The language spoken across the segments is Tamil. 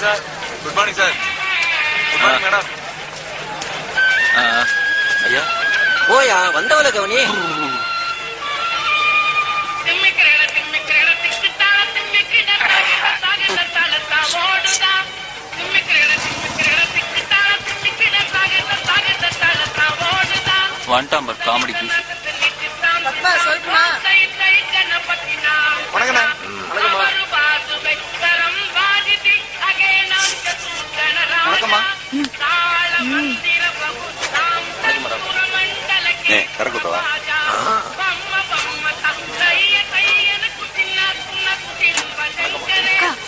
Sir. Good morning sir. Good morning madam. ஐயா போயா, வந்தவள கவனி. வந்துட்டான் பார் காமெடி பீஸ். வணக்கண்ணா. வணக்கம்மா. வணக்கம்மா. கரக்குத்தவா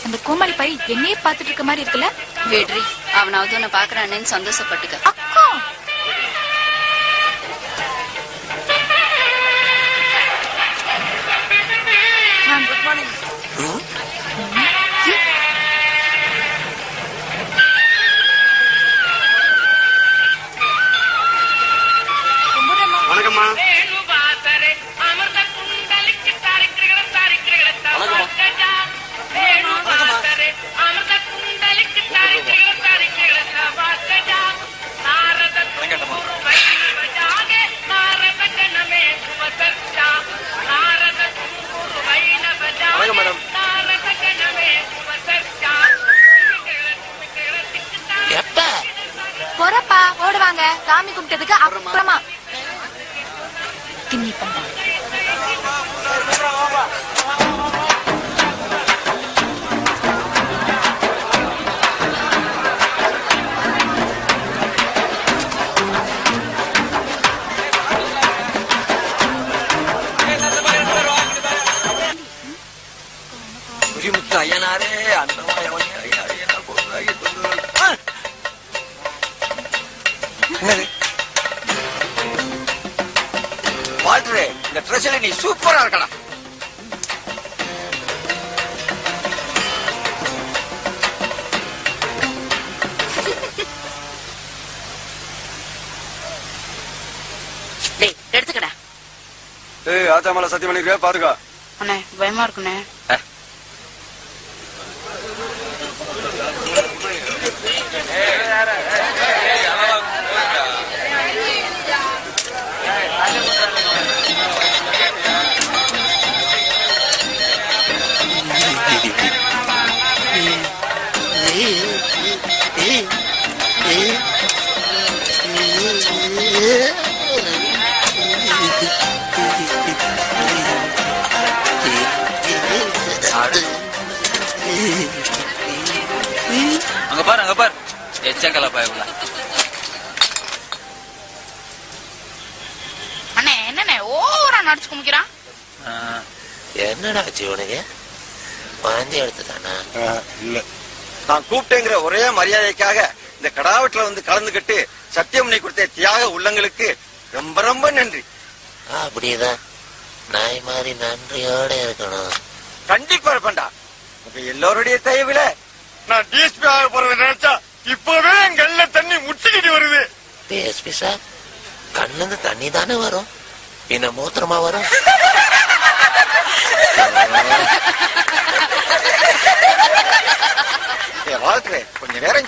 அந்த கோமாளி பை என்னையே பாத்துட்டு இருக்க மாதிரி இருக்குல்ல. வேட்ரி, அவனாவது உன்னை பாக்குறானேன்னு சந்தோஷப்பட்டுக்க. அக்கா குட் மார்னிங். வணக்கம்மா. பொறப்பா ஓடுவாங்க சாமி கும்பிட்டதுக்கு அப்புறமா கிண்ணி பண்ண. ஐயனாரே வால்டரே, இந்த ட்ரெஸ்ல நீ சூப்பரா இருக்கடா. எடுத்துக்கடா. ஏய், ஆச்சாமல சத்தியம் பண்ணிருக்க பாத்துக்கா. அண்ணே பயமா இருக்குண்ணே. அங்க பாரு அங்க பாரு எச்சக்கல பயவுல. அண்ணே என்னண்ணே ஓவரா நடிச்சு குமிக்கிறான். என்னடா ஜீவனுக்கு வாந்தி எடுத்துதானா? இல்ல, நான் கூப்பிட்டேங்கிற ஒரே மரியாதைக்காக இந்த கடாவட்டில வந்து கலந்துகிட்டு சத்தியம் நீ கொடுத்த தியாக உள்ளங்களுக்கு ரொம்ப ரொம்ப நன்றி. அப்படியேதான் நாய் மாதிரி நன்றியோட இருக்கணும். கண்டிப்பா இருப்பேன்டா. உங்க எல்லோருடைய தயவுல நான் டிஎஸ்பி ஆக போறதை நினைச்சா இப்பவே என் கல்ல தண்ணி முட்டிக்கிட்டு வருது. டிஎஸ்பி சார், கண்ணுந்து தண்ணி தானே வரும், பின்ன மூத்திரமா வரும். வாழ்க்கை கொஞ்ச நேரம்